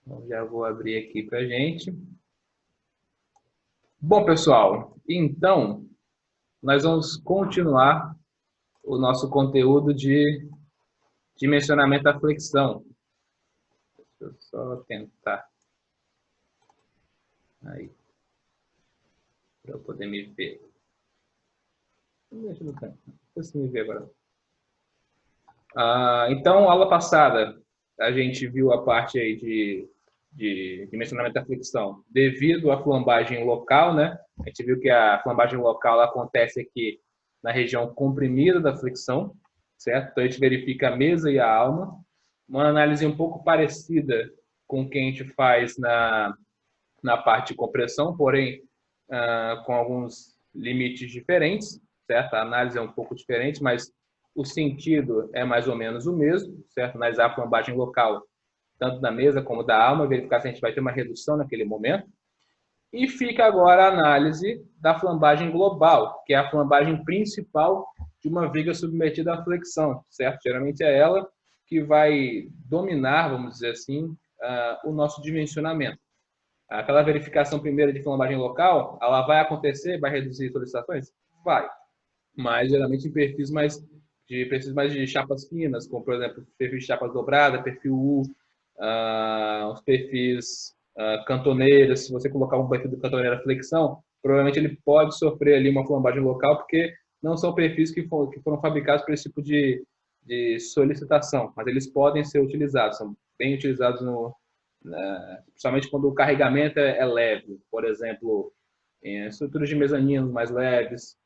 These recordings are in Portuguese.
Então, já vou abrir aqui para a gente. Bom, pessoal, então nós vamos continuar o nosso conteúdo de dimensionamento da flexão. Deixa eu só tentar aí para eu poder me ver. Deixa eu ver. Deixa eu me ver agora. Então, aula passada, a gente viu a parte aí de dimensionamento da flexão devido à flambagem local, né? A gente viu que a flambagem local acontece aqui na região comprimida da flexão, certo? Então, a gente verifica a mesa e a alma. Uma análise um pouco parecida com o que a gente faz na parte de compressão, porém, com alguns limites diferentes, certo? A análise é um pouco diferente, mas o sentido é mais ou menos o mesmo, certo? Analisar a flambagem local, tanto da mesa como da alma, verificar se a gente vai ter uma redução naquele momento. E fica agora a análise da flambagem global, que é a flambagem principal de uma viga submetida à flexão, certo? Geralmente é ela que vai dominar, vamos dizer assim, o nosso dimensionamento. Aquela verificação primeira de flambagem local, ela vai acontecer, vai reduzir solicitações? Vai. Mas geralmente em perfis mais de chapas finas, como por exemplo, perfil de chapas dobrada, perfil U, os perfis cantoneiros, se você colocar um perfil de cantoneira flexão, provavelmente ele pode sofrer ali uma flambagem local, porque não são perfis que foram fabricados para esse tipo de solicitação, mas eles podem ser utilizados, são bem utilizados principalmente quando o carregamento é leve, por exemplo, em estruturas de mezaninos mais leves,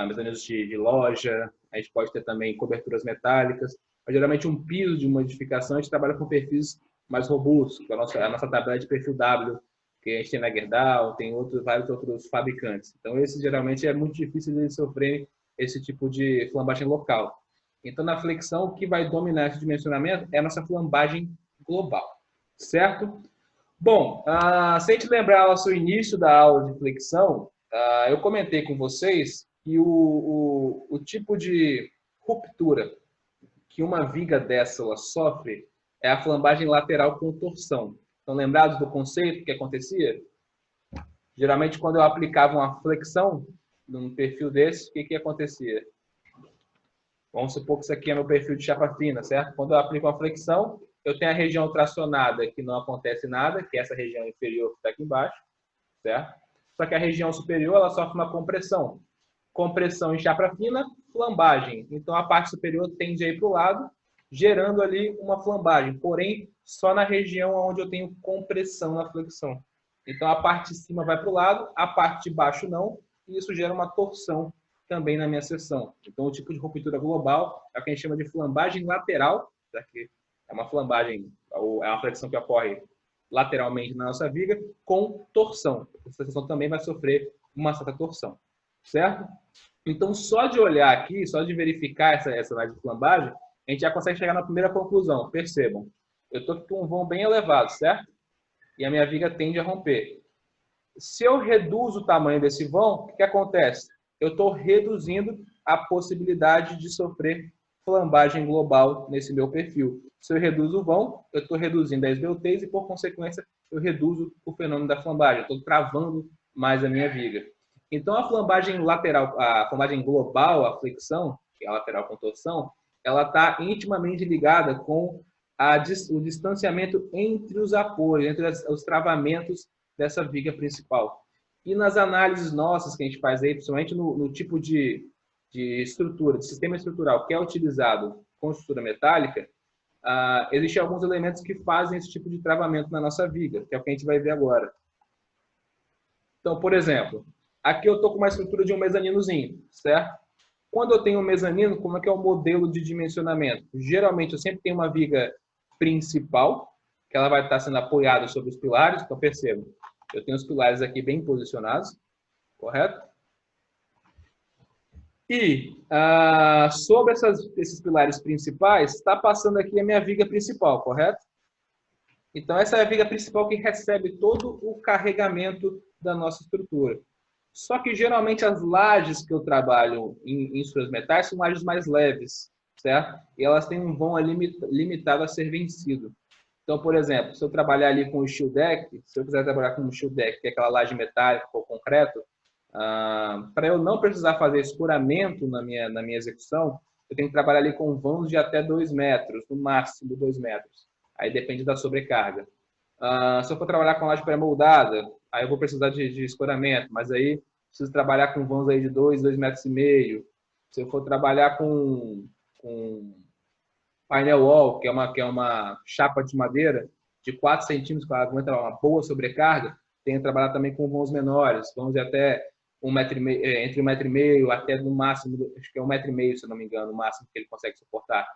mezaninos de loja, a gente pode ter também coberturas metálicas, mas geralmente um piso de modificação a gente trabalha com perfis mais robustos, a nossa tabela de perfil W, que a gente tem na Gerdau, tem vários outros fabricantes. Então, esse geralmente é muito difícil de sofrer esse tipo de flambagem local. Então, na flexão, o que vai dominar esse dimensionamento é a nossa flambagem global, certo? Bom, se a gente lembrar o início da aula de flexão, eu comentei com vocês que o tipo de ruptura que uma viga dessa ela sofre é a flambagem lateral com torção. Estão lembrados do conceito que acontecia? Geralmente, quando eu aplicava uma flexão num perfil desse, o que acontecia? Vamos supor que isso aqui é meu perfil de chapa fina, certo? Quando eu aplico uma flexão, eu tenho a região tracionada que não acontece nada, que é essa região inferior que está aqui embaixo, certo? Só que a região superior ela sofre uma compressão. Compressão em chapa fina, flambagem. Então a parte superior tende a ir para o lado, gerando ali uma flambagem, porém só na região onde eu tenho compressão na flexão. Então a parte de cima vai para o lado, a parte de baixo não, e isso gera uma torção também na minha seção. Então o tipo de ruptura global é o que a gente chama de flambagem lateral, que é uma flambagem, é uma flexão que ocorre lateralmente na nossa viga, com torção. Essa seção também vai sofrer uma certa torção, certo? Então, só de olhar aqui, só de verificar essa análise de flambagem, a gente já consegue chegar na primeira conclusão. Percebam, eu estou com um vão bem elevado, certo? E a minha viga tende a romper. Se eu reduzo o tamanho desse vão, o que acontece? Eu estou reduzindo a possibilidade de sofrer flambagem global nesse meu perfil. Se eu reduzo o vão, eu estou reduzindo as SBUTs e, por consequência, eu reduzo o fenômeno da flambagem. Eu estou travando mais a minha viga. Então, a flambagem lateral, a flambagem global, a flexão, que é a lateral com torção, ela está intimamente ligada com o distanciamento entre os apoios, entre os travamentos dessa viga principal. E nas análises nossas que a gente faz aí, principalmente no tipo de estrutura, de sistema estrutural que é utilizado com estrutura metálica, existem alguns elementos que fazem esse tipo de travamento na nossa viga, que é o que a gente vai ver agora. Então, por exemplo, aqui eu estou com uma estrutura de um mezaninozinho, certo? Quando eu tenho um mezanino, como é que é o modelo de dimensionamento? Geralmente, eu sempre tenho uma viga principal, que ela vai estar sendo apoiada sobre os pilares. Então, percebam, eu tenho os pilares aqui bem posicionados, correto? E sobre esses pilares principais, está passando aqui a minha viga principal, correto? Então, essa é a viga principal que recebe todo o carregamento da nossa estrutura. Só que, geralmente, as lajes que eu trabalho em estruturas metais são lajes mais leves, certo? E elas têm um vão limitado a ser vencido. Então, por exemplo, se eu trabalhar ali com o steel deck, se eu quiser trabalhar com o steel deck, que é aquela laje metálica ou concreto, para eu não precisar fazer escoramento na minha execução, eu tenho que trabalhar ali com vãos de até 2 metros, no máximo 2 metros. Aí depende da sobrecarga. Se eu for trabalhar com laje pré-moldada, aí eu vou precisar de escoramento, mas aí preciso trabalhar com vãos aí de 2 metros e meio. Se eu for trabalhar com painel wall, que é uma chapa de madeira de 4 centímetros, que ela aguenta uma boa sobrecarga, tenho que trabalhar também com vãos menores, vãos de até 1 metro e meio, entre 1 metro e meio até no máximo, acho que é 1 metro e meio, se eu não me engano, o máximo que ele consegue suportar.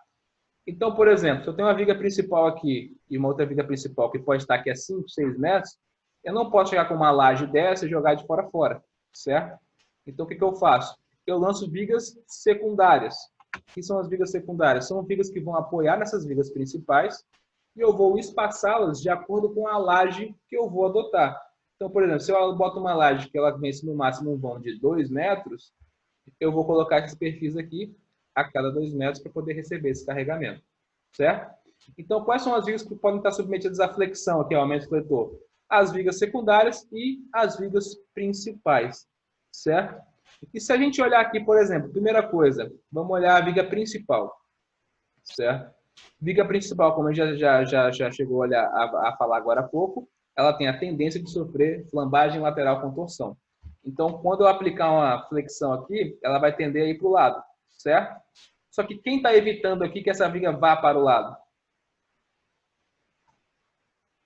Então, por exemplo, se eu tenho uma viga principal aqui e uma outra viga principal que pode estar aqui a 5, 6 metros, eu não posso chegar com uma laje dessa e jogar de fora a fora, certo? Então, o que eu faço? Eu lanço vigas secundárias. O que são as vigas secundárias? São vigas que vão apoiar nessas vigas principais e eu vou espaçá-las de acordo com a laje que eu vou adotar. Então, por exemplo, se eu boto uma laje que ela vence no máximo um vão de 2 metros, eu vou colocar esses perfis aqui a cada 2 metros para poder receber esse carregamento, certo? Então, quais são as vigas que podem estar submetidas à flexão, que é o aumento do fletor? As vigas secundárias e as vigas principais, certo? E se a gente olhar aqui, por exemplo, primeira coisa, vamos olhar a viga principal, certo? Viga principal, como a gente já chegou a, olhar, a falar agora há pouco, ela tem a tendência de sofrer flambagem lateral com torção. Então, quando eu aplicar uma flexão aqui, ela vai tender a ir para o lado, certo? Só que quem está evitando aqui que essa viga vá para o lado?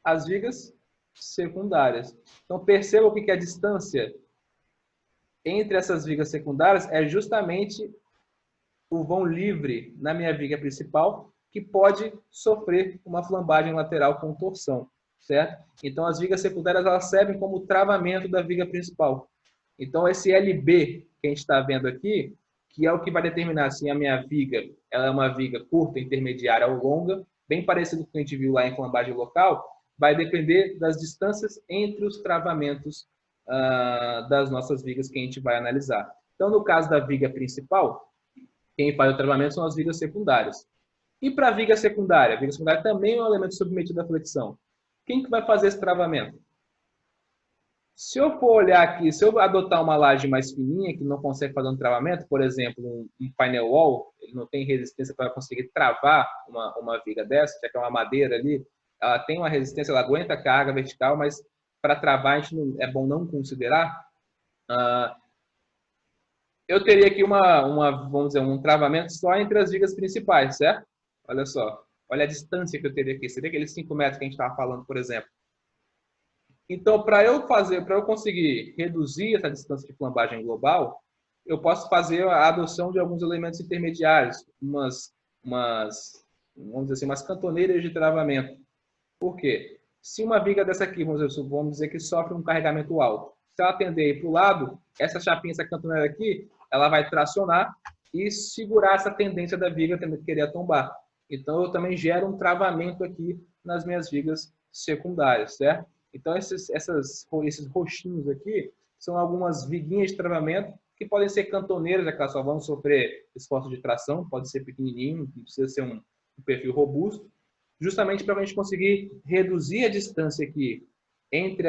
As vigas secundárias. Então, perceba o que é a distância entre essas vigas secundárias é justamente o vão livre na minha viga principal, que pode sofrer uma flambagem lateral com torção, certo? Então, as vigas secundárias elas servem como travamento da viga principal. Então, esse LB que a gente está vendo aqui, que é o que vai determinar se a minha viga ela é uma viga curta, intermediária ou longa, bem parecido com o que a gente viu lá em flambagem local, vai depender das distâncias entre os travamentos das nossas vigas que a gente vai analisar. Então, no caso da viga principal, quem faz o travamento são as vigas secundárias. E para a viga secundária também é um elemento submetido à flexão. Quem que vai fazer esse travamento? Se eu for olhar aqui, se eu adotar uma laje mais fininha, que não consegue fazer um travamento, por exemplo, um painel wall, ele não tem resistência para conseguir travar uma viga dessa, já que é uma madeira ali, ela tem uma resistência, ela aguenta a carga vertical, mas para travar a gente é bom não considerar. Eu teria aqui vamos dizer, um travamento só entre as vigas principais, certo? Olha só, olha a distância que eu teria aqui. Seria aqueles 5 metros que a gente estava falando, por exemplo. Então, para eu conseguir reduzir essa distância de flambagem global, eu posso fazer a adoção de alguns elementos intermediários, vamos dizer assim, umas cantoneiras de travamento. Por quê? Se uma viga dessa aqui, vamos dizer que sofre um carregamento alto, se ela tender a ir para o lado, essa chapinha, essa cantoneira aqui, ela vai tracionar e segurar essa tendência da viga querer tombar. Então, eu também gero um travamento aqui nas minhas vigas secundárias, certo? Então, esses roxinhos aqui são algumas viguinhas de travamento que podem ser cantoneiras, que elas só vão sofrer esforço de tração, pode ser pequenininho, não precisa ser um perfil robusto, justamente para a gente conseguir reduzir a distância aqui entre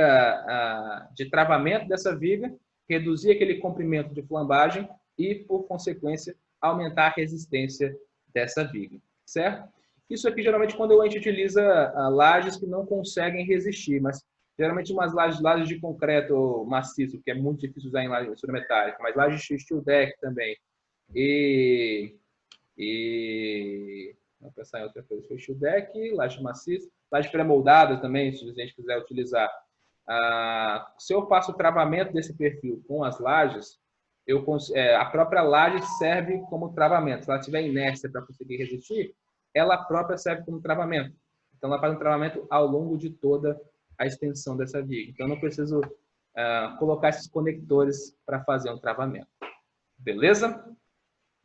de travamento dessa viga, reduzir aquele comprimento de flambagem e, por consequência, aumentar a resistência dessa viga, certo? Isso aqui, geralmente, quando a gente utiliza lajes que não conseguem resistir, mas geralmente umas lajes de concreto maciço, que é muito difícil usar em laje metálica, mas lajes de steel deck também. Vamos pensar em outra coisa. Foi steel deck, laje maciça, laje pré-moldada também, se a gente quiser utilizar. Se eu faço o travamento desse perfil com as lajes, a própria laje serve como travamento. Se ela tiver inércia para conseguir resistir, ela própria serve como travamento. Então, ela faz um travamento ao longo de toda a extensão dessa viga. Então, eu não preciso colocar esses conectores para fazer um travamento. Beleza?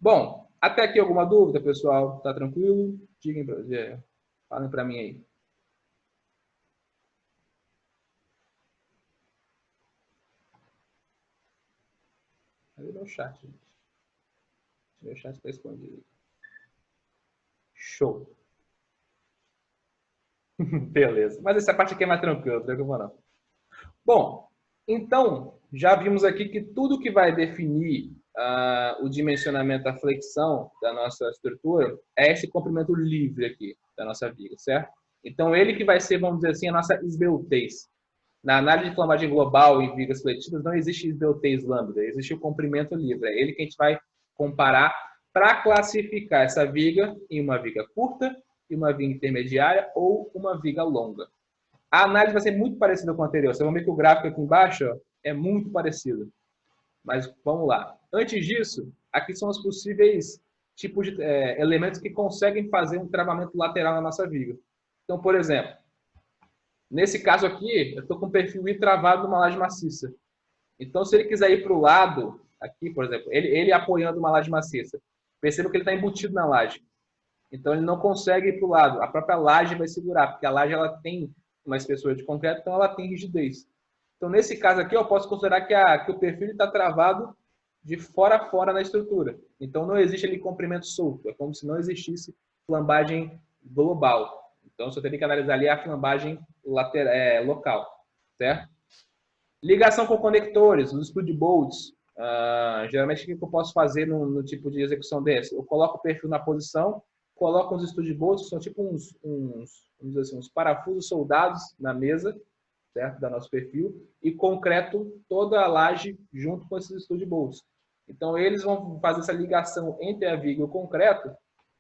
Bom, até aqui alguma dúvida, pessoal? Tá tranquilo? Falem para mim aí. Cadê meu chat, gente? Meu chat está escondido. Show. Beleza. Mas essa parte aqui é mais tranquila, não tem como não. Bom, então, já vimos aqui que tudo que vai definir o dimensionamento da flexão da nossa estrutura é esse comprimento livre aqui da nossa viga, certo? Então, ele que vai ser, vamos dizer assim, a nossa esbeltez. Na análise de flambagem global em vigas fletidas, não existe esbeltez lambda, existe o comprimento livre. É ele que a gente vai comparar para classificar essa viga em uma viga curta, em uma viga intermediária ou uma viga longa. A análise vai ser muito parecida com a anterior. Você vai ver que o gráfico aqui embaixo ó, é muito parecido. Mas vamos lá. Antes disso, aqui são os possíveis tipos de elementos que conseguem fazer um travamento lateral na nossa viga. Então, por exemplo, nesse caso aqui, eu estou com o perfil I travado numa laje maciça. Então, se ele quiser ir para o lado, aqui, por exemplo, ele apoiando uma laje maciça, perceba que ele está embutido na laje. Então, ele não consegue ir para o lado. A própria laje vai segurar, porque a laje ela tem uma espessura de concreto, então ela tem rigidez. Então, nesse caso aqui, eu posso considerar que o perfil está travado de fora a fora na estrutura. Então, não existe ali comprimento solto. É como se não existisse flambagem global. Então, você teria que analisar ali a flambagem lateral, local, certo? Ligação com conectores, os stud bolts. Geralmente, o que eu posso fazer no tipo de execução desse? Eu coloco o perfil na posição, coloco uns stud bolts, que são tipo vamos dizer assim, uns parafusos soldados na mesa, certo? Da nosso perfil, e concreto toda a laje junto com esses stud bolts. Então, eles vão fazer essa ligação entre a viga e o concreto.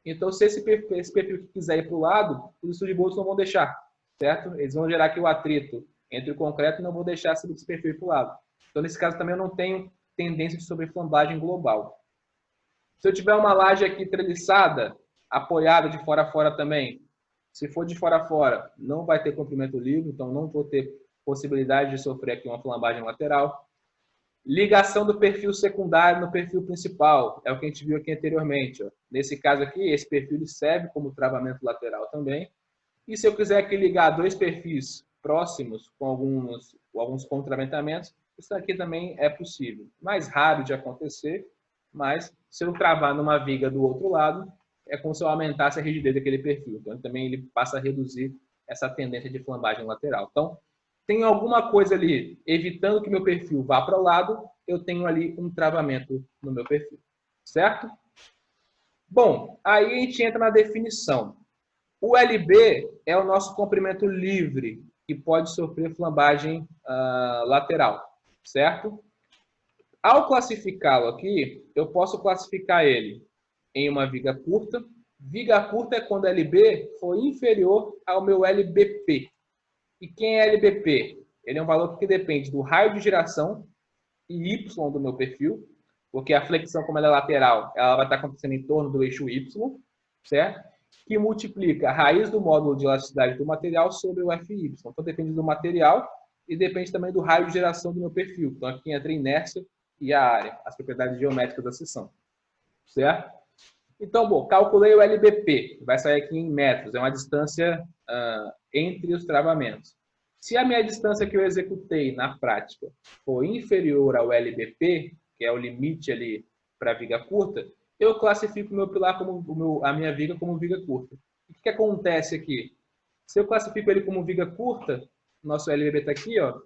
Então, se esse perfil quiser ir para o lado, os stud bolts não vão deixar, certo? Eles vão gerar aqui o atrito entre o concreto e não vou deixar esse perfil para o lado. Então, nesse caso, também eu não tenho tendência de sobreflambagem global. Se eu tiver uma laje aqui treliçada, apoiada de fora a fora também, se for de fora a fora, não vai ter comprimento livre, então não vou ter possibilidade de sofrer aqui uma flambagem lateral. Ligação do perfil secundário no perfil principal, é o que a gente viu aqui anteriormente. Ó. Nesse caso aqui, esse perfil serve como travamento lateral também. E se eu quiser aqui ligar dois perfis próximos com alguns contraventamentos, isso aqui também é possível. Mais raro de acontecer, mas se eu travar numa viga do outro lado, é como se eu aumentasse a rigidez daquele perfil. Então, também ele passa a reduzir essa tendência de flambagem lateral. Então, tem alguma coisa ali evitando que meu perfil vá para o lado, eu tenho ali um travamento no meu perfil. Certo? Bom, aí a gente entra na definição. O LB é o nosso comprimento livre, que pode sofrer flambagem lateral, certo? Ao classificá-lo aqui, eu posso classificar ele em uma viga curta. Viga curta é quando o LB for inferior ao meu LBP. E quem é LBP? Ele é um valor que depende do raio de giração e Y do meu perfil, porque a flexão, como ela é lateral, ela vai estar acontecendo em torno do eixo Y, certo? Que multiplica a raiz do módulo de elasticidade do material sobre o FY. Então, depende do material e depende também do raio de geração do meu perfil. Então, aqui entra a inércia e a área, as propriedades geométricas da seção. Certo? Então, bom, calculei o LBP, vai sair aqui em metros, é uma distância entre os travamentos. Se a minha distância que eu executei na prática for inferior ao LBP, que é o limite ali para a viga curta, eu classifico o meu pilar como a minha viga como viga curta. O que acontece aqui? Se eu classifico ele como viga curta, nosso LBP está aqui, ó,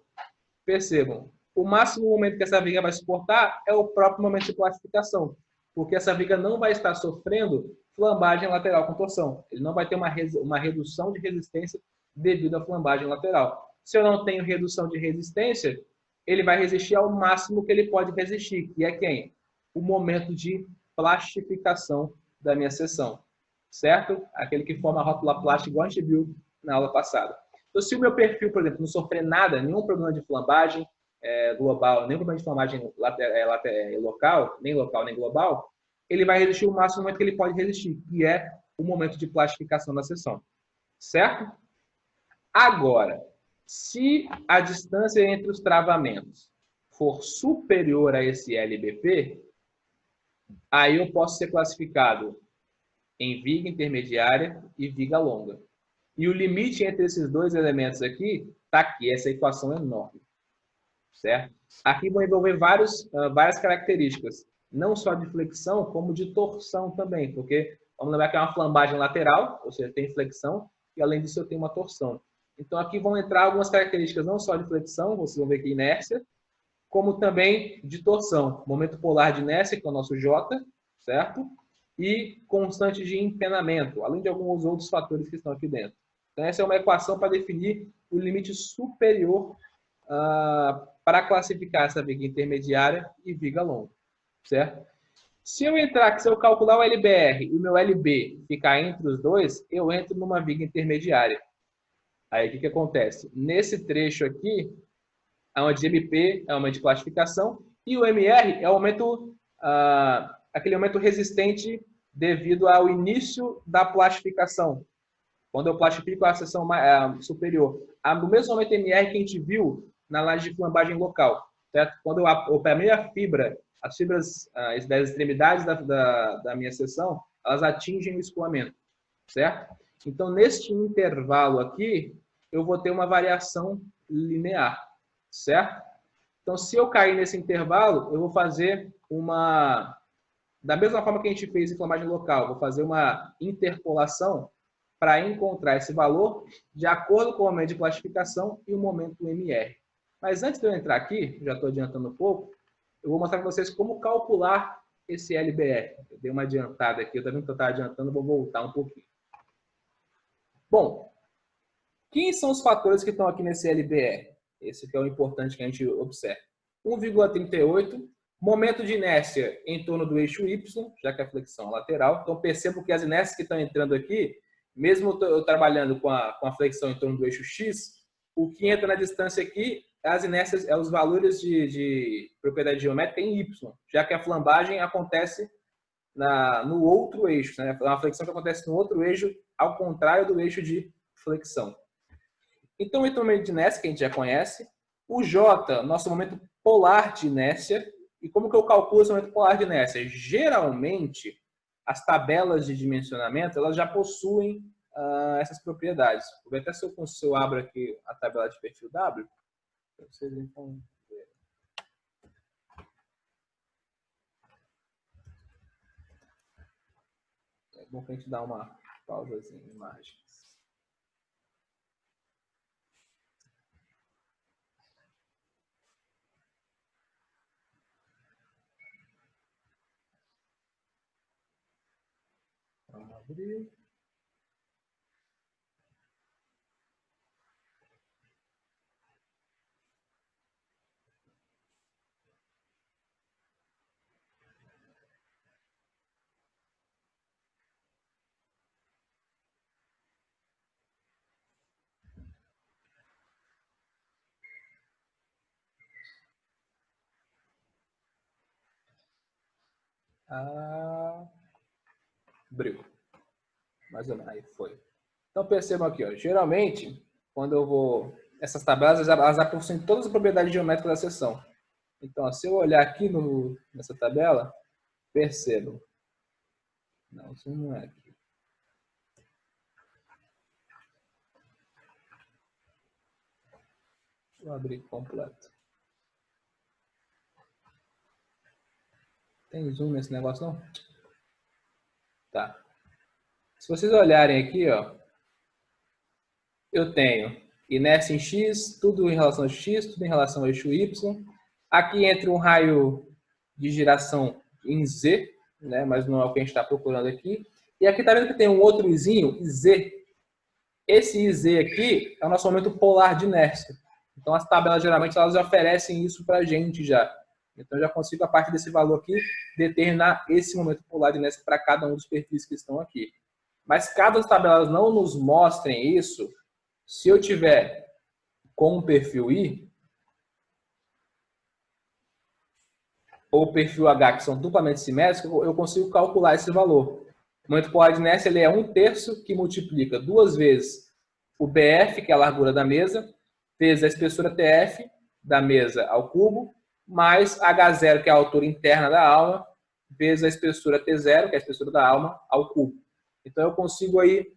percebam, o máximo momento que essa viga vai suportar é o próprio momento de classificação, porque essa viga não vai estar sofrendo flambagem lateral com torção. Ele não vai ter uma redução de resistência devido à flambagem lateral. Se eu não tenho redução de resistência, ele vai resistir ao máximo que ele pode resistir, que é quem? O momento de plastificação da minha seção, certo? Aquele que forma a rótula plástica, igual a gente viu na aula passada. Então, se o meu perfil, por exemplo, não sofrer nada, nenhum problema de flambagem global, nem problema de flambagem local, nem global, ele vai resistir o máximo momento que ele pode resistir, que é o momento de plastificação da seção, certo? Agora, se a distância entre os travamentos for superior a esse LBP, aí eu posso ser classificado em viga intermediária e viga longa. E o limite entre esses dois elementos aqui, está aqui, essa equação é enorme. Certo? Aqui vão envolver várias características, não só de flexão, como de torção também, porque vamos lembrar que é uma flambagem lateral, ou seja, tem flexão, e além disso eu tenho uma torção. Então aqui vão entrar algumas características não só de flexão, vocês vão ver aqui inércia, como também de torção. Momento polar de inércia, que é o nosso J, certo? E constante de empenamento, além de alguns outros fatores que estão aqui dentro. Então, essa é uma equação para definir o limite superior para classificar essa viga intermediária e viga longa, certo? Se eu calcular o LBR e o meu LB ficar entre os dois, eu entro numa viga intermediária. Aí, o que acontece? Nesse trecho aqui, onde MP é o aumento de classificação e o MR é o aumento, aquele aumento resistente devido ao início da plastificação. Quando eu plastifico a seção superior, no mesmo aumento MR que a gente viu na laje de flambagem local, certo? Quando eu operei a fibra, as fibras das extremidades da minha seção, elas atingem o escoamento, certo? Então, neste intervalo aqui, eu vou ter uma variação linear, certo? Então, se eu cair nesse intervalo, eu vou fazer da mesma forma que a gente fez em flambagem local, vou fazer uma interpolação para encontrar esse valor de acordo com o momento de classificação e o momento MR. Mas antes de eu entrar aqui, já estou adiantando um pouco, eu vou mostrar para vocês como calcular esse LBR. Eu dei uma adiantada aqui, eu também estou adiantando, vou voltar um pouquinho. Bom, quem são os fatores que estão aqui nesse LBR? Esse que é o importante que a gente observa. 1,38, momento de inércia em torno do eixo Y, já que a flexão é lateral. Então, percebo que as inércias que estão entrando aqui, mesmo eu trabalhando com a flexão em torno do eixo X, o que entra na distância aqui, as inércias, os valores de propriedade geométrica em Y, já que a flambagem acontece no outro eixo, né? É uma flexão que acontece no outro eixo, ao contrário do eixo de flexão. Então, o momento de inércia, que a gente já conhece, o J, nosso momento polar de inércia. E como que eu calculo esse momento polar de inércia? Geralmente, as tabelas de dimensionamento, elas já possuem essas propriedades. Vou ver até se eu abro aqui a tabela de perfil W, para vocês então verem. É bom que a gente dá uma pausazinha em imagens. Vamos abrir. Abriu. Mais ou menos, aí foi. Então percebam aqui, ó, geralmente, quando eu vou... Essas tabelas, elas possuem todas as propriedades geométricas da seção. Então, ó, se eu olhar aqui nessa tabela, percebam. Não, isso não é aqui. Deixa eu abrir completo. Tem zoom nesse negócio, não? Tá. Se vocês olharem aqui, ó, eu tenho inércia em X, tudo em relação a X, tudo em relação ao eixo Y. Aqui entra um raio de giração em Z, né, mas não é o que a gente está procurando aqui. E aqui tá vendo que tem um outro izinho, Z. Esse IZ aqui é o nosso momento polar de inércia. Então, as tabelas, geralmente, elas oferecem isso para a gente já. Então, eu já consigo, a partir desse valor aqui, determinar esse momento polar de inércia para cada um dos perfis que estão aqui. Mas, caso as tabelas não nos mostrem isso, se eu tiver com o perfil I, ou o perfil H, que são duplamente simétricos, eu consigo calcular esse valor. O momento polar de inércia ele é 1/3 que multiplica 2 vezes o BF, que é a largura da mesa, vezes a espessura TF da mesa ao cubo, mais H0, que é a altura interna da alma, vezes a espessura T0, que é a espessura da alma, ao cubo. Então, eu consigo aí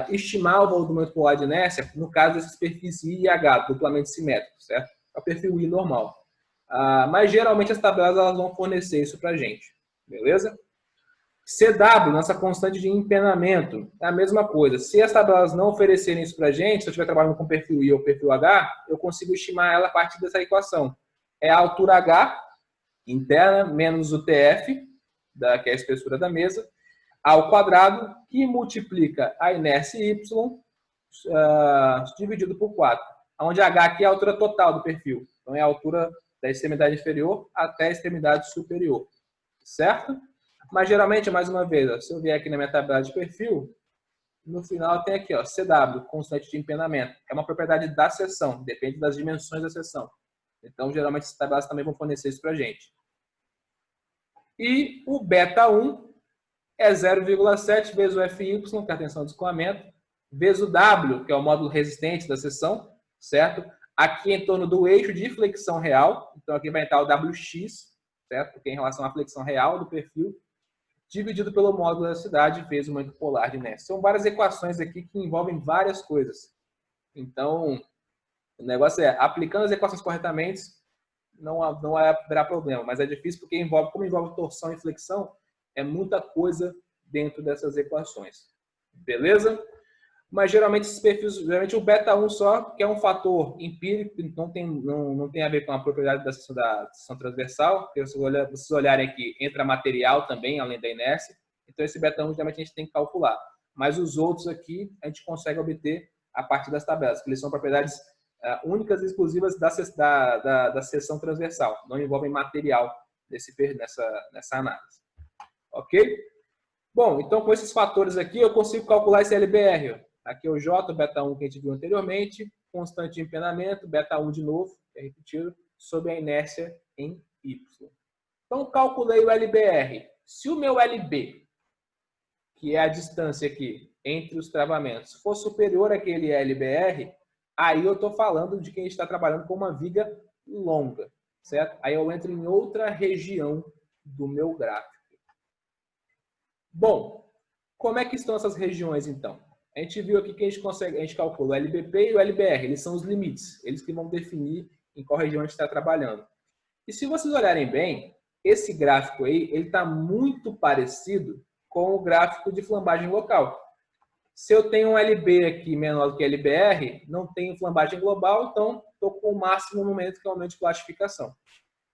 estimar o valor do momento polar de inércia no caso desses perfis I e H, duplamente simétricos, certo? É o perfil I normal. Mas, geralmente, as tabelas elas vão fornecer isso para a gente, beleza? CW, nossa constante de empenamento, é a mesma coisa. Se as tabelas não oferecerem isso para a gente, se eu estiver trabalhando com perfil I ou perfil H, eu consigo estimar ela a partir dessa equação. É a altura H interna menos o TF, que é a espessura da mesa, ao quadrado, que multiplica a inércia Y dividido por 4, onde H aqui é a altura total do perfil. Então, é a altura da extremidade inferior até a extremidade superior. Certo? Mas, geralmente, mais uma vez, se eu vier aqui na minha tabela de perfil, no final tem aqui, ó, CW, constante de empenamento. É uma propriedade da seção, depende das dimensões da seção. Então, geralmente, essas tabelas também vão fornecer isso para a gente. E o beta 1 é 0,7 vezes o FY, que é a tensão de escoamento, vezes o W, que é o módulo resistente da seção, certo? Aqui em torno do eixo de flexão real, então aqui vai entrar o WX, certo? Porque é em relação à flexão real do perfil, dividido pelo módulo da elasticidade vezes o momento polar de inércia. São várias equações aqui que envolvem várias coisas. Então, o negócio é, aplicando as equações corretamente, não haverá problema, mas é difícil porque como envolve torção e flexão, é muita coisa dentro dessas equações. Beleza? Mas geralmente esses perfis, geralmente o beta 1 só, que é um fator empírico, não tem a ver com a propriedade da seção transversal, porque vocês olharem aqui, entra material também, além da inércia, então esse beta 1 geralmente a gente tem que calcular. Mas os outros aqui a gente consegue obter a partir das tabelas, que eles são propriedades únicas e exclusivas da seção transversal, não envolvem material nessa análise. Ok? Bom, então com esses fatores aqui eu consigo calcular esse LBR. Aqui é o J, o beta 1 que a gente viu anteriormente, constante de empenamento, beta 1 de novo, que é repetido, sobre a inércia em Y. Então calculei o LBR. Se o meu LB, que é a distância aqui entre os travamentos, for superior àquele LBR, aí eu estou falando de quem está trabalhando com uma viga longa, certo? Aí eu entro em outra região do meu gráfico. Bom, como é que estão essas regiões, então? A gente viu aqui que a gente calcula o LBP e o LBR, eles são os limites, eles que vão definir em qual região a gente está trabalhando. E se vocês olharem bem, esse gráfico aí, ele está muito parecido com o gráfico de flambagem local. Se eu tenho um LB aqui menor do que LBR, não tenho flambagem global, então estou com o máximo momento, que é o momento de plastificação.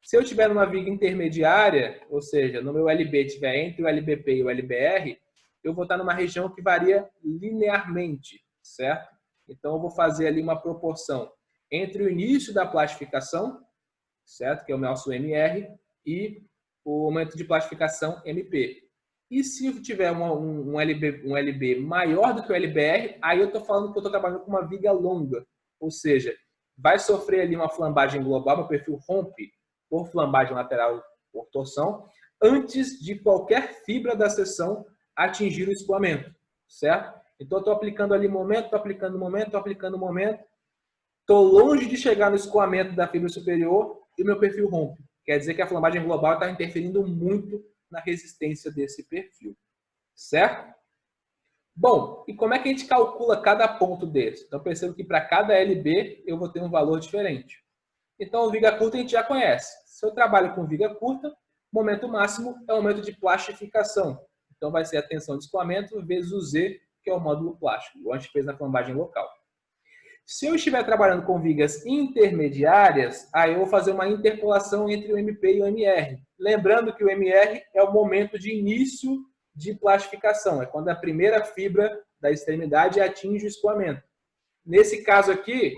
Se eu estiver numa viga intermediária, ou seja, no meu LB estiver entre o LBP e o LBR, eu vou estar numa região que varia linearmente, certo? Então, eu vou fazer ali uma proporção entre o início da plastificação, certo? Que é o nosso MR, e o momento de plastificação MP. E se eu tiver um LB maior do que o LBR, aí eu estou falando que eu estou trabalhando com uma viga longa, ou seja, vai sofrer ali uma flambagem global, meu perfil rompe por flambagem lateral por torção, antes de qualquer fibra da seção atingir o escoamento, certo? Então, eu estou aplicando ali momento, estou aplicando momento, estou aplicando momento, estou longe de chegar no escoamento da fibra superior e o meu perfil rompe. Quer dizer que a flambagem global está interferindo muito na resistência desse perfil, certo? Bom, e como é que a gente calcula cada ponto desse? Então, percebo que para cada LB eu vou ter um valor diferente. Então, o viga curta a gente já conhece. Se eu trabalho com viga curta, o momento máximo é o momento de plastificação. Então, vai ser a tensão de escoamento vezes o Z, que é o módulo plástico, igual a gente fez na flambagem local. Se eu estiver trabalhando com vigas intermediárias, aí eu vou fazer uma interpolação entre o MP e o MR. Lembrando que o MR é o momento de início de plastificação, é quando a primeira fibra da extremidade atinge o escoamento. Nesse caso aqui,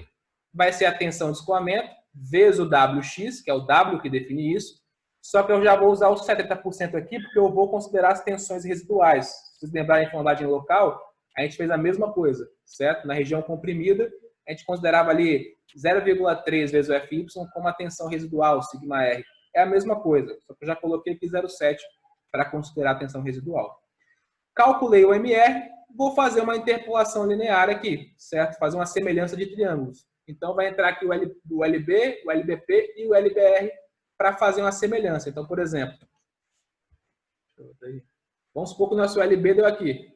vai ser a tensão de escoamento vezes o WX, que é o W que define isso, só que eu já vou usar os 70% aqui, porque eu vou considerar as tensões residuais. Se vocês lembrarem de flambagem local, a gente fez a mesma coisa, certo? Na região comprimida, a gente considerava ali 0,3 vezes o FY como a tensão residual, sigma R. É a mesma coisa, só que eu já coloquei aqui 0,7 para considerar a tensão residual. Calculei o MR, vou fazer uma interpolação linear aqui, certo? Fazer uma semelhança de triângulos. Então, vai entrar aqui o LB, o LBP e o LBR para fazer uma semelhança. Então, por exemplo, vamos supor que o nosso LB deu aqui.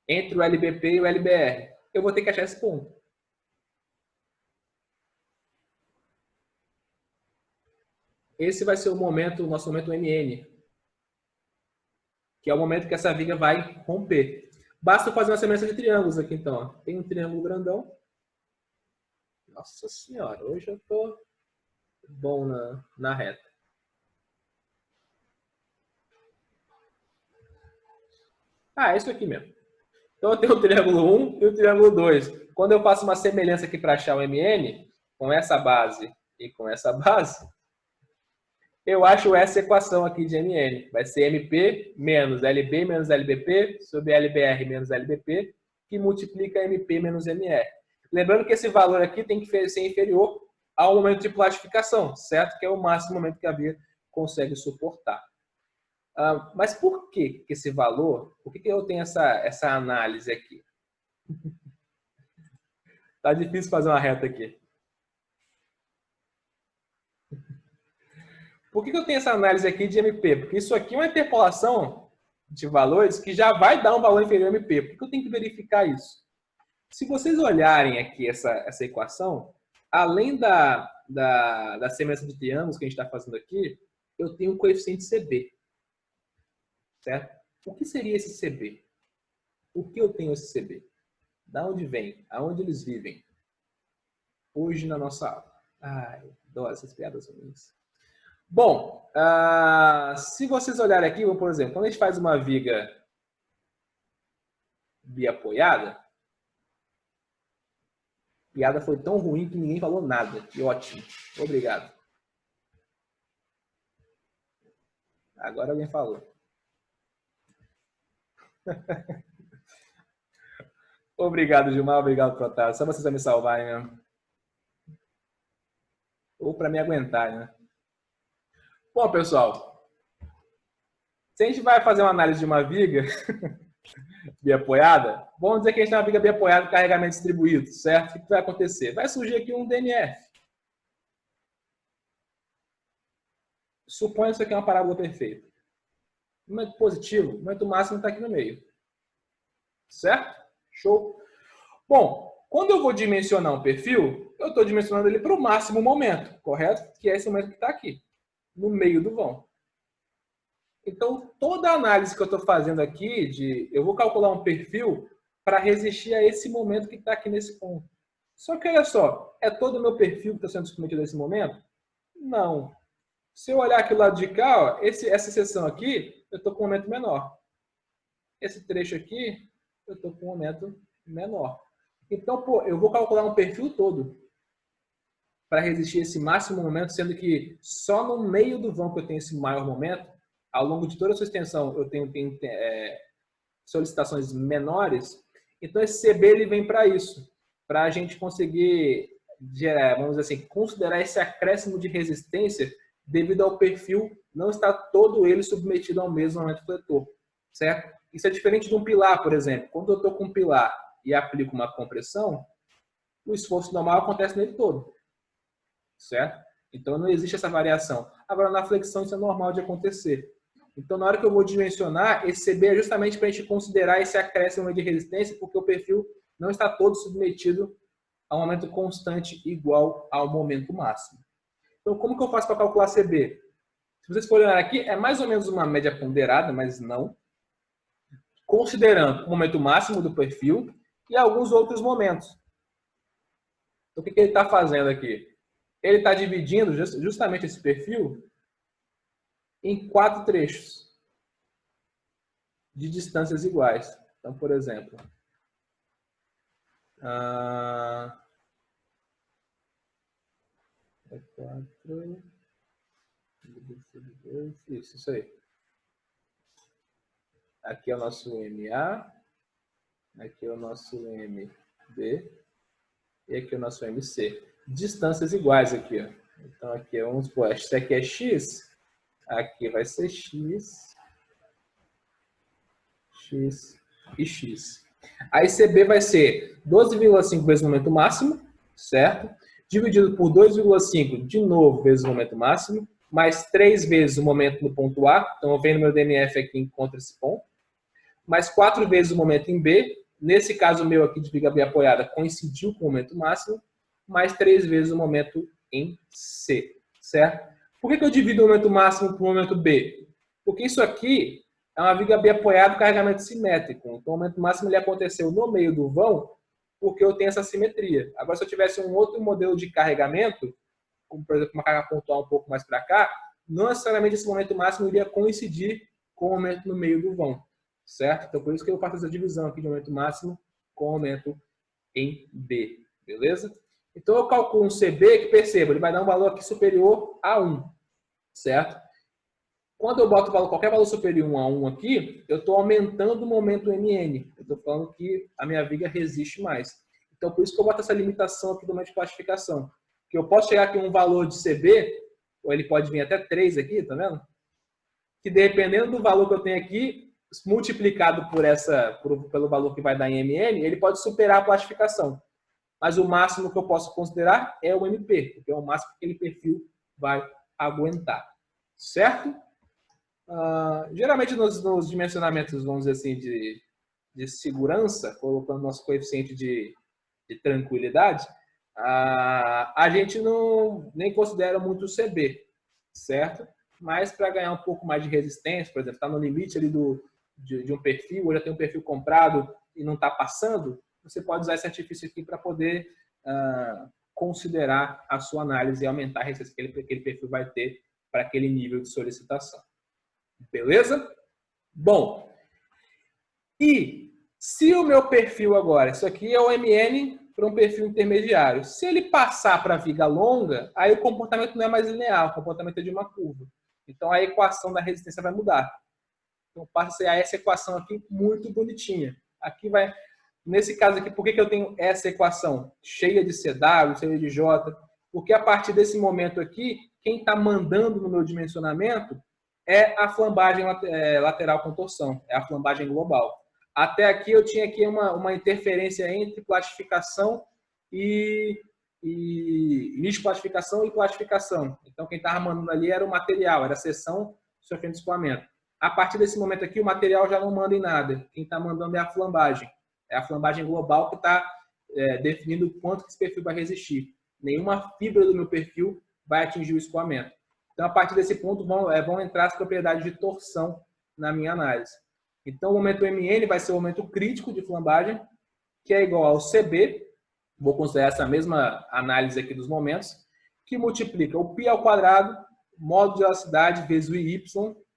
Entre o LBP e o LBR. Eu vou ter que achar esse ponto. Esse vai ser o nosso momento MN. que é o momento que essa viga vai romper. Basta fazer uma semelhança de triângulos aqui, então. Ó. Tem um triângulo grandão. Nossa senhora, hoje eu tô bom na reta. Ah, é isso aqui mesmo. Então eu tenho o triângulo 1 e o triângulo 2. Quando eu faço uma semelhança aqui para achar o MN, com essa base e com essa base, eu acho essa equação aqui de MN. Vai ser MP menos LB menos LBP sobre LBR menos LBP, que multiplica MP menos MR. Lembrando que esse valor aqui tem que ser inferior ao momento de plastificação, certo? Que é o máximo momento que a via consegue suportar. Mas por que esse valor? Por que eu tenho essa análise aqui? Tá difícil fazer uma reta aqui. Por que eu tenho essa análise aqui de MP? Porque isso aqui é uma interpolação de valores que já vai dar um valor inferior ao MP. Por que eu tenho que verificar isso? Se vocês olharem aqui essa equação, além da semelhança de triângulos que a gente está fazendo aqui, eu tenho um coeficiente CB. Certo? O que seria esse CB? Por que eu tenho esse CB? Da onde vem? Aonde eles vivem? Hoje na nossa aula. Ai, adoro essas piadas ruins. Bom, se vocês olharem aqui, por exemplo, quando a gente faz uma viga biapoiada, a piada foi tão ruim que ninguém falou nada. Que ótimo. Obrigado. Agora alguém falou. Obrigado, Gilmar. Obrigado, Protásio. Só vocês vão me salvarem mesmo. Ou para me aguentar, né? Bom, pessoal. Se a gente vai fazer uma análise de uma viga biapoiada, vamos dizer que a gente tem uma viga biapoiada com carregamento distribuído, certo? O que vai acontecer? Vai surgir aqui um DNF. Suponha que isso aqui é uma parábola perfeita. Momento positivo, momento máximo está aqui no meio. Certo? Show. Bom, quando eu vou dimensionar um perfil, eu estou dimensionando ele para o máximo momento, correto? Que é esse momento que está aqui, no meio do vão. Então, toda a análise que eu estou fazendo aqui, eu vou calcular um perfil para resistir a esse momento que está aqui nesse ponto. Só que, olha só, é todo o meu perfil que está sendo submetido nesse momento? Não. Se eu olhar aqui do lado de cá, ó, essa seção aqui, eu estou com um momento menor. Esse trecho aqui, eu estou com um momento menor. Então, pô, eu vou calcular um perfil todo para resistir a esse máximo momento, sendo que só no meio do vão que eu tenho esse maior momento, ao longo de toda a sua extensão, eu tenho solicitações menores. Então, esse CB ele vem para isso, para a gente conseguir, vamos dizer assim, considerar esse acréscimo de resistência devido ao perfil não estar todo ele submetido ao mesmo momento fletor, certo? Isso é diferente de um pilar, por exemplo. Quando eu estou com um pilar e aplico uma compressão, o esforço normal acontece nele todo, certo? Então, não existe essa variação. Agora, na flexão, isso é normal de acontecer. Então, na hora que eu vou dimensionar, esse CB é justamente para a gente considerar esse acréscimo de resistência, porque o perfil não está todo submetido a um momento constante igual ao momento máximo. Então, como que eu faço para calcular CB? Se vocês forem olhar aqui, é mais ou menos uma média ponderada, mas não. Considerando o momento máximo do perfil e alguns outros momentos. Então, o que ele está fazendo aqui? Ele está dividindo justamente esse perfil em 4 trechos de distâncias iguais. Então, por exemplo, é 4, isso aí. Aqui é o nosso MA, aqui é o nosso MB e aqui é o nosso MC. Distâncias iguais aqui, ó. Então aqui vamos supor, esse aqui é X, aqui vai ser X, X e X. Aí CB vai ser 12,5 vezes o momento máximo, certo? Dividido por 2,5 de novo vezes o momento máximo, mais 3 vezes o momento no ponto A, então eu venho no meu DNF aqui e encontro esse ponto, mais 4 vezes o momento em B, nesse caso meu aqui de viga apoiada coincidiu com o momento máximo, mais 3 vezes o momento em C, certo? Por que eu divido o momento máximo para o momento B? Porque isso aqui é uma viga biapoiada, carregamento simétrico. Então, o momento máximo ele aconteceu no meio do vão, porque eu tenho essa simetria. Agora, se eu tivesse um outro modelo de carregamento, como, por exemplo, uma carga pontual um pouco mais para cá, não necessariamente esse momento máximo iria coincidir com o momento no meio do vão, certo? Então, por isso que eu faço essa divisão aqui de momento máximo com o momento em B, beleza? Então, eu calculo um CB que, perceba, ele vai dar um valor aqui superior a 1, certo? Quando eu boto qualquer valor superior a 1 aqui, eu estou aumentando o momento MN. Eu estou falando que a minha viga resiste mais. Então, por isso que eu boto essa limitação aqui do momento de classificação. Que eu posso chegar aqui a um valor de CB, ou ele pode vir até 3 aqui, tá vendo? Que dependendo do valor que eu tenho aqui, multiplicado pelo valor que vai dar em MN, ele pode superar a classificação. Mas o máximo que eu posso considerar é o MP, porque é o máximo que aquele perfil vai aguentar. Certo? Geralmente nos dimensionamentos, vamos dizer assim, de segurança, colocando nosso coeficiente de tranquilidade, a gente nem considera muito o CB, certo? Mas para ganhar um pouco mais de resistência, por exemplo, está no limite ali de um perfil, ou já tem um perfil comprado e não está passando, você pode usar esse artifício aqui para poder considerar a sua análise e aumentar a resistência que aquele perfil vai ter para aquele nível de solicitação. Beleza? Bom, e se o meu perfil agora, isso aqui é o MN para um perfil intermediário, se ele passar para a viga longa, aí o comportamento não é mais linear, o comportamento é de uma curva. Então a equação da resistência vai mudar. Então passa a ser essa equação aqui muito bonitinha. Aqui vai, nesse caso aqui, por que eu tenho essa equação cheia de CW, cheia de J? Porque a partir desse momento aqui, quem está mandando no meu dimensionamento é a flambagem lateral com torção, é a flambagem global. Até aqui eu tinha aqui uma interferência entre classificação e nicho classificação e classificação. Então quem estava mandando ali era o material, era a seção sofrendo escoamento. A partir desse momento aqui o material já não manda em nada. Quem está mandando é a flambagem. É a flambagem global que está definindo quanto que esse perfil vai resistir. Nenhuma fibra do meu perfil vai atingir o escoamento. Então, a partir desse ponto, vão entrar as propriedades de torção na minha análise. Então, o momento MN vai ser o momento crítico de flambagem, que é igual ao CB, vou considerar essa mesma análise aqui dos momentos, que multiplica o π ao quadrado, modo de elasticidade, vezes o YY,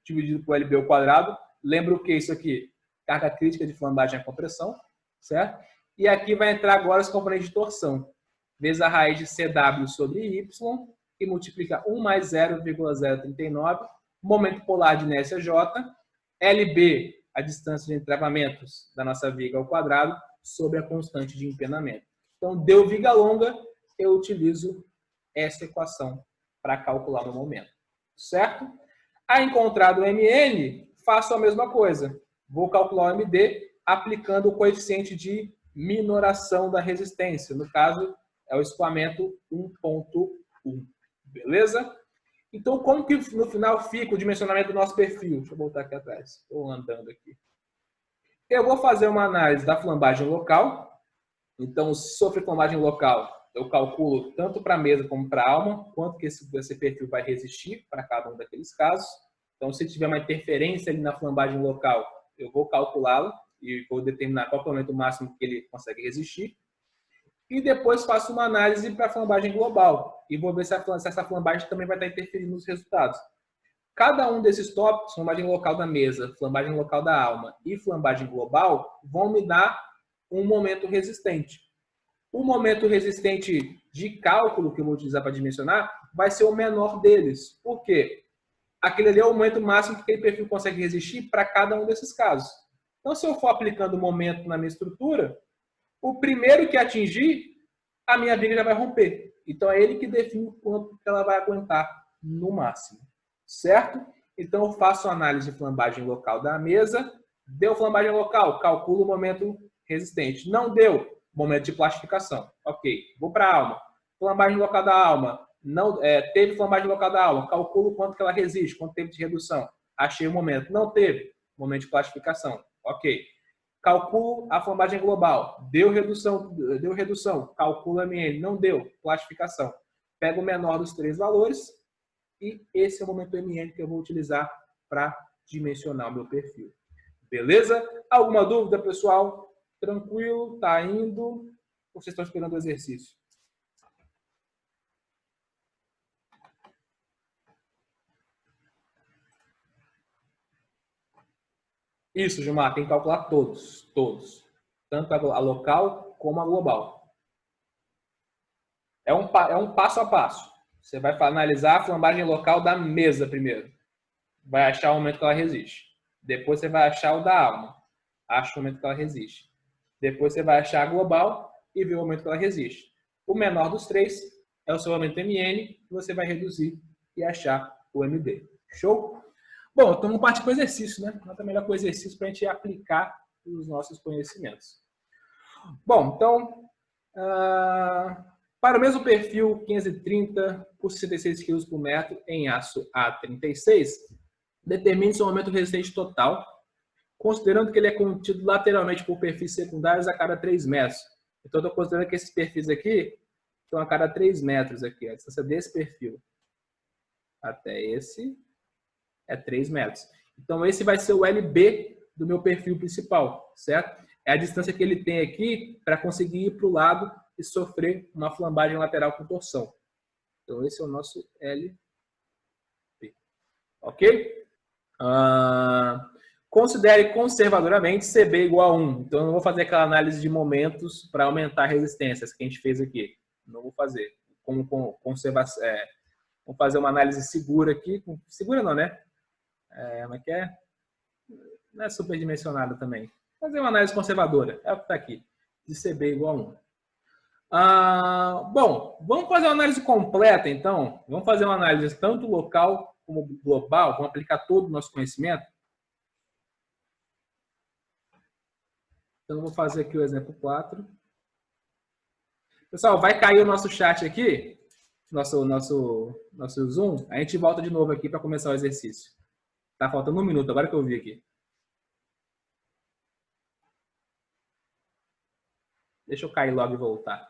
dividido por LB ao quadrado. Lembra o que é isso aqui? Carga crítica de flambagem à compressão, certo? E aqui vai entrar agora os componentes de torção, vezes a raiz de CW sobre Y, que multiplica 1 mais 0,039, momento polar de inércia J, LB, a distância de entravamentos da nossa viga ao quadrado, sobre a constante de empenamento. Então, deu viga longa, eu utilizo essa equação para calcular o momento. Certo? A encontrado o MN, faço a mesma coisa. Vou calcular o MD aplicando o coeficiente de minoração da resistência. No caso, é o escoamento 1.1. Beleza? Então, como que no final fica o dimensionamento do nosso perfil? Deixa eu voltar aqui atrás. Estou andando aqui. Eu vou fazer uma análise da flambagem local. Então, se sofre flambagem local, eu calculo tanto para a mesa como para a alma, quanto que esse perfil vai resistir para cada um daqueles casos. Então, se tiver uma interferência ali na flambagem local, eu vou calculá-la e vou determinar qual é o momento máximo que ele consegue resistir. E depois faço uma análise para a flambagem global e vou ver se essa flambagem também vai estar interferindo nos resultados. Cada um desses tópicos, flambagem local da mesa, flambagem local da alma e flambagem global, vão me dar um momento resistente. O momento resistente de cálculo que eu vou utilizar para dimensionar vai ser o menor deles. Por quê? Aquele ali é o momento máximo que aquele perfil consegue resistir para cada um desses casos. Então, se eu for aplicando o momento na minha estrutura, o primeiro que atingir, a minha viga já vai romper. Então, é ele que define o quanto que ela vai aguentar no máximo. Certo? Então, eu faço a análise de flambagem local da mesa. Deu flambagem local, calculo o momento resistente. Não deu, momento de plastificação. Ok, vou para a alma. Flambagem local da alma. Não, teve flambagem local da alma. Calculo quanto que ela resiste, quanto tempo de redução. Achei o momento. Não teve, momento de plastificação. Ok. Calculo a flambagem global. Deu redução. Calculo MN. Não deu, plastificação. Pego o menor dos três valores e esse é o momento MN que eu vou utilizar para dimensionar o meu perfil. Beleza? Alguma dúvida, pessoal? Tranquilo? Tá indo? Ou vocês estão esperando o exercício? Isso, Gilmar, tem que calcular todos. Todos. Tanto a local como a global. É um passo a passo. Você vai analisar a flambagem local da mesa primeiro. Vai achar o momento que ela resiste. Depois você vai achar o da alma. Acha o momento que ela resiste. Depois você vai achar a global e ver o momento que ela resiste. O menor dos três é o seu momento MN, que você vai reduzir e achar o MD. Show? Bom, então vamos partir para o exercício, né? Nada melhor que o exercício para a gente aplicar os nossos conhecimentos. Bom, então, para o mesmo perfil 530 por 66 kg por metro em aço A36, determine seu momento resistente total, considerando que ele é contido lateralmente por perfis secundários a cada 3 metros. Então, eu estou considerando que esses perfis aqui estão a cada 3 metros aqui, a distância desse perfil até esse é 3 metros. Então, esse vai ser o LB do meu perfil principal, certo? É a distância que ele tem aqui para conseguir ir para o lado e sofrer uma flambagem lateral com torção. Então, esse é o nosso LB. Ok? Considere conservadoramente CB igual a 1. Então, eu não vou fazer aquela análise de momentos para aumentar resistências que a gente fez aqui. Não vou fazer. Como conservação, vamos fazer uma análise segura aqui. Segura não, né? Mas que é? Não é superdimensionada também. Fazer uma análise conservadora. É o que está aqui. De CB igual a 1. Bom, vamos fazer uma análise completa, então. Vamos fazer uma análise tanto local como global. Vamos aplicar todo o nosso conhecimento. Então, eu vou fazer aqui o exemplo 4. Pessoal, vai cair o nosso chat aqui, nosso Zoom. A gente volta de novo aqui para começar o exercício. Tá faltando 1 minuto, agora que eu vi aqui. Deixa eu cair logo e voltar.